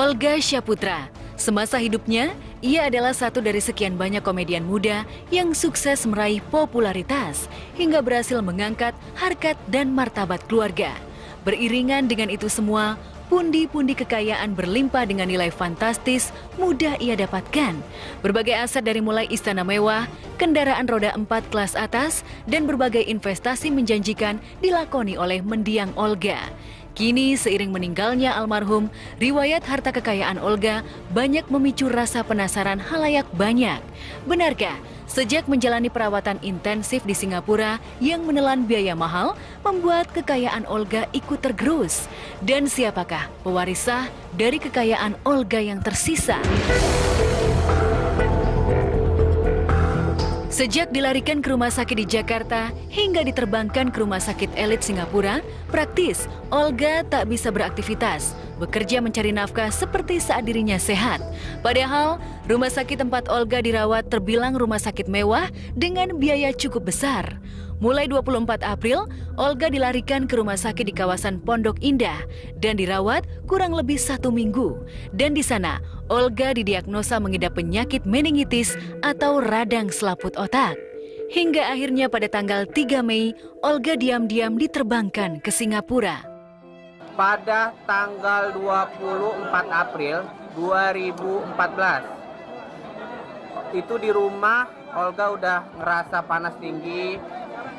Olga Syaputra. Semasa hidupnya, ia adalah satu dari sekian banyak komedian muda yang sukses meraih popularitas hingga berhasil mengangkat harkat dan martabat keluarga. Beriringan dengan itu semua, pundi-pundi kekayaan berlimpah dengan nilai fantastis mudah ia dapatkan. Berbagai aset dari mulai istana mewah, kendaraan roda 4 kelas atas, dan berbagai investasi menjanjikan dilakoni oleh mendiang Olga. Kini, seiring meninggalnya almarhum, riwayat harta kekayaan Olga banyak memicu rasa penasaran halayak banyak. Benarkah, sejak menjalani perawatan intensif di Singapura yang menelan biaya mahal, membuat kekayaan Olga ikut tergerus? Dan siapakah pewaris sah dari kekayaan Olga yang tersisa? Sejak dilarikan ke rumah sakit di Jakarta hingga diterbangkan ke rumah sakit elit Singapura, praktis Olga tak bisa beraktivitas, bekerja mencari nafkah seperti saat dirinya sehat. Padahal, rumah sakit tempat Olga dirawat terbilang rumah sakit mewah dengan biaya cukup besar. Mulai 24 April, Olga dilarikan ke rumah sakit di kawasan Pondok Indah dan dirawat kurang lebih 1 minggu. Dan di sana, Olga didiagnosa mengidap penyakit meningitis atau radang selaput otak. Hingga akhirnya pada tanggal 3 Mei, Olga diam-diam diterbangkan ke Singapura. Pada tanggal 24 April 2014, itu di rumah Olga udah ngerasa panas tinggi,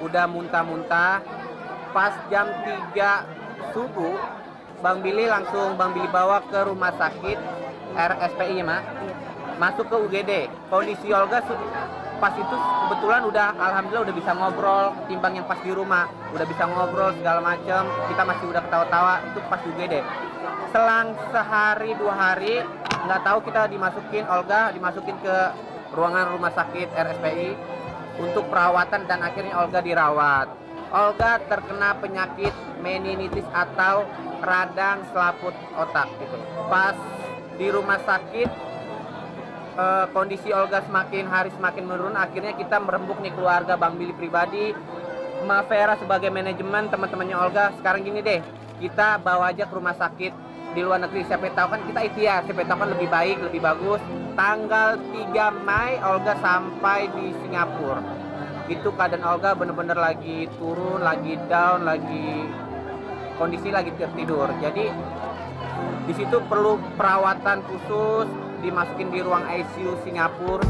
udah muntah-muntah. Pas jam 3 subuh, Bang Billy bawa ke rumah sakit RSPI, masuk ke UGD. Kondisi Olga pas itu kebetulan alhamdulillah udah bisa ngobrol, timbang yang pas di rumah udah bisa ngobrol segala macam, kita masih udah ketawa-tawa. Itu pas di UGD. Selang sehari 2 hari, nggak tahu kita Olga dimasukin ke ruangan rumah sakit RSPI untuk perawatan dan akhirnya Olga dirawat. Olga terkena penyakit meningitis atau radang selaput otak gitu. Pas di rumah sakit, kondisi Olga semakin hari semakin menurun. Akhirnya kita merembuk nih keluarga, Bang Billy pribadi, Mbak Vera sebagai manajemen, teman-temannya Olga. Sekarang gini deh, kita bawa aja ke rumah sakit di luar negeri. Siapa tahu kan kita ikhtiar, siapa tahu kan lebih baik, lebih bagus. Tanggal 3 Mei Olga sampai di Singapura. Itu keadaan Olga bener-bener lagi turun, lagi down, kondisi lagi tertidur. Jadi di situ perlu perawatan khusus, dimasukin di ruang ICU Singapura.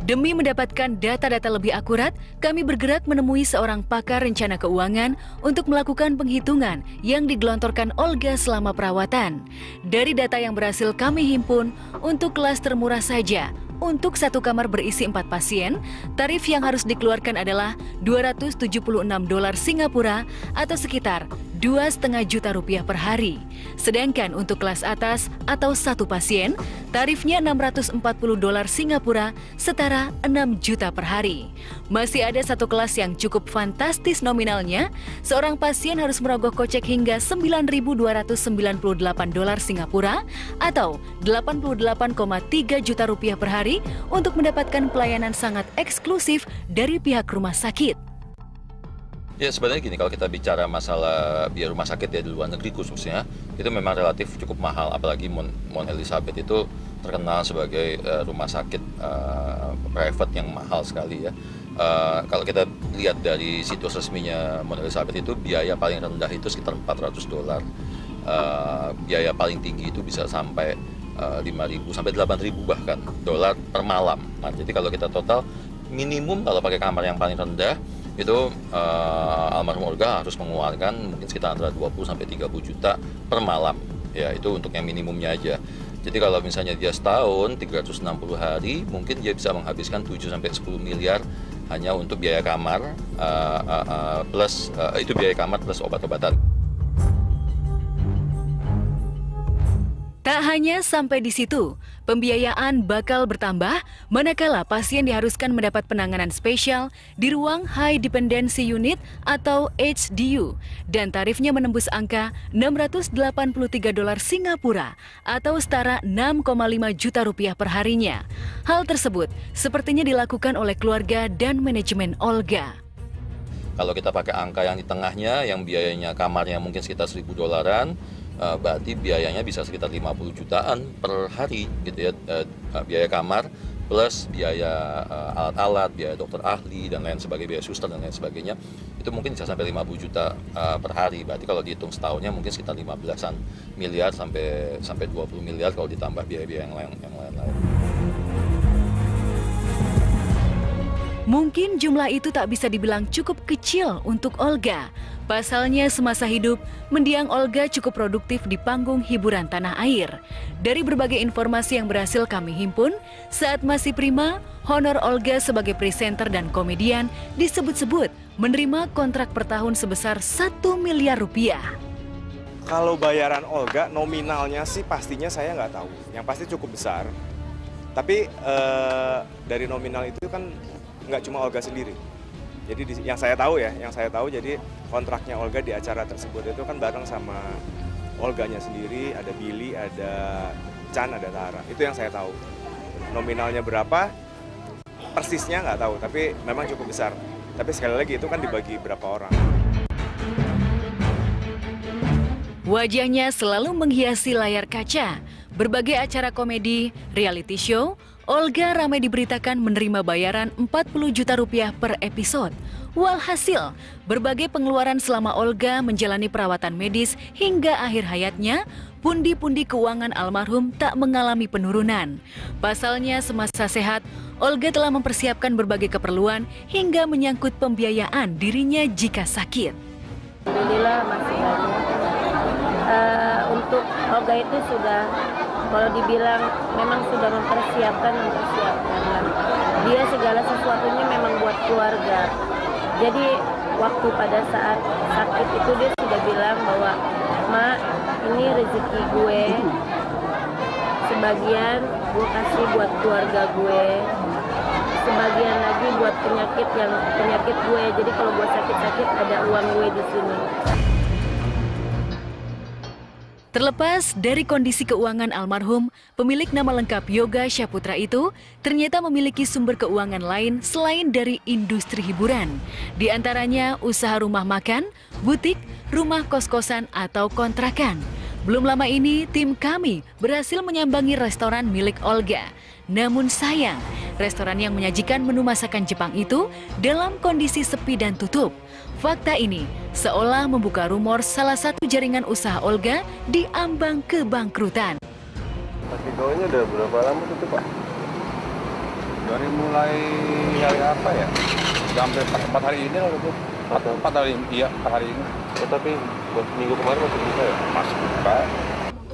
Demi mendapatkan data-data lebih akurat, kami bergerak menemui seorang pakar rencana keuangan untuk melakukan penghitungan yang digelontorkan Olga selama perawatan. Dari data yang berhasil kami himpun, untuk kelas termurah saja, untuk satu kamar berisi 4 pasien, tarif yang harus dikeluarkan adalah $276 Singapura atau sekitar $2,5 juta per hari. Sedangkan untuk kelas atas atau satu pasien, tarifnya $640 Singapura setara 6 juta per hari. Masih ada satu kelas yang cukup fantastis nominalnya, seorang pasien harus merogoh kocek hingga $9.298 Singapura atau $88,3 juta per hari untuk mendapatkan pelayanan sangat eksklusif dari pihak rumah sakit. Ya sebenarnya gini, kalau kita bicara masalah biaya rumah sakit ya di luar negeri khususnya, itu memang relatif cukup mahal, apalagi Mount Elizabeth itu terkenal sebagai rumah sakit private yang mahal sekali ya. Kalau kita lihat dari situs resminya Mount Elizabeth itu biaya paling rendah itu sekitar $400, biaya paling tinggi itu bisa sampai 5.000 sampai 8.000 bahkan dolar per malam. Nah, jadi kalau kita total minimum kalau pakai kamar yang paling rendah itu almarhum Olga harus mengeluarkan mungkin sekitar antara 20 sampai 30 juta per malam. Ya, itu untuk yang minimumnya aja. Jadi kalau misalnya dia setahun 360 hari, mungkin dia bisa menghabiskan 7 sampai 10 miliar hanya untuk biaya kamar plus itu biaya kamar plus obat-obatan. Tak hanya sampai di situ, pembiayaan bakal bertambah manakala pasien diharuskan mendapat penanganan spesial di ruang High Dependency Unit atau HDU dan tarifnya menembus angka $683 Singapura atau setara 6,5 juta rupiah per harinya. Hal tersebut sepertinya dilakukan oleh keluarga dan manajemen Olga. Kalau kita pakai angka yang di tengahnya, yang biayanya kamarnya mungkin sekitar $1.000, berarti biayanya bisa sekitar 50 jutaan per hari gitu ya, biaya kamar plus biaya alat-alat, biaya dokter ahli dan lain sebagainya, biaya suster dan lain sebagainya, itu mungkin bisa sampai 50 juta per hari. Berarti kalau dihitung setahunnya mungkin sekitar 15-an miliar sampai 20 miliar kalau ditambah biaya-biaya yang lain-lain. Mungkin jumlah itu tak bisa dibilang cukup kecil untuk Olga. Pasalnya semasa hidup, mendiang Olga cukup produktif di panggung hiburan tanah air. Dari berbagai informasi yang berhasil kami himpun, saat masih prima, honor Olga sebagai presenter dan komedian disebut-sebut menerima kontrak per tahun sebesar 1 miliar rupiah. Kalau bayaran Olga nominalnya sih pastinya saya nggak tahu. Yang pasti cukup besar. Tapi dari nominal itu kan nggak cuma Olga sendiri. Jadi yang saya tahu jadi kontraknya Olga di acara tersebut itu kan bareng sama Olganya sendiri, ada Billy, ada Chan, ada Tara. Itu yang saya tahu. Nominalnya berapa, persisnya nggak tahu, tapi memang cukup besar. Tapi sekali lagi itu kan dibagi berapa orang. Wajahnya selalu menghiasi layar kaca. Berbagai acara komedi, reality show, Olga ramai diberitakan menerima bayaran 40 juta rupiah per episode. Walhasil, berbagai pengeluaran selama Olga menjalani perawatan medis hingga akhir hayatnya, pundi-pundi keuangan almarhum tak mengalami penurunan. Pasalnya semasa sehat, Olga telah mempersiapkan berbagai keperluan hingga menyangkut pembiayaan dirinya jika sakit. Alhamdulillah masih banyak. Untuk Olga itu sudah, kalau dibilang memang sudah mempersiapkan lah. Dia segala sesuatunya memang buat keluarga. Jadi waktu pada saat sakit itu dia sudah bilang bahwa, "Ma, ini rezeki gue, sebagian gue kasih buat keluarga gue, sebagian lagi buat penyakit gue. Jadi kalau gue sakit-sakit ada uang gue di sini." Terlepas dari kondisi keuangan almarhum, pemilik nama lengkap Yoga Syaputra itu ternyata memiliki sumber keuangan lain selain dari industri hiburan. Di antaranya usaha rumah makan, butik, rumah kos-kosan atau kontrakan. Belum lama ini, tim kami berhasil menyambangi restoran milik Olga. Namun sayang, restoran yang menyajikan menu masakan Jepang itu dalam kondisi sepi dan tutup. Fakta ini seolah membuka rumor salah satu jaringan usaha Olga diambang kebangkrutan. Pegawainya udah berapa lama tutup, Pak? Dari mulai hari apa ya? Sampai 4 hari ini lah tutup. 4 hari ini. Oh, tapi minggu kemarin masih buka ya? Masih buka.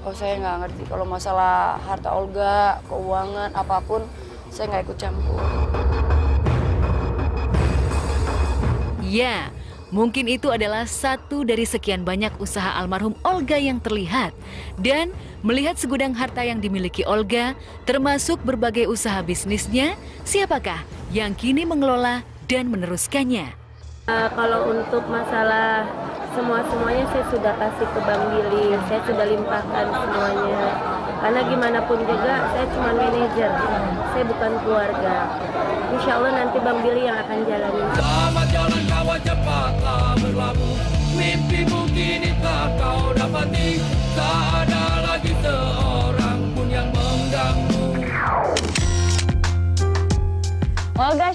Oh, saya nggak ngerti. Kalau masalah harta Olga, keuangan, apapun, saya nggak ikut campur. Ya, mungkin itu adalah satu dari sekian banyak usaha almarhum Olga yang terlihat. Dan melihat segudang harta yang dimiliki Olga, termasuk berbagai usaha bisnisnya, siapakah yang kini mengelola dan meneruskannya? Kalau untuk masalah semuanya saya sudah kasih ke Bang Billy, saya sudah limpahkan semuanya. Karena gimana pun juga saya cuma manajer, saya bukan keluarga. Insya Allah nanti Bang Billy yang akan jalanin. Selamat jalan kawan, cepatlah berlabuh. Mimpimu kini telah kau dapati. Tak ada lagi seorang pun yang mengganggu. Olga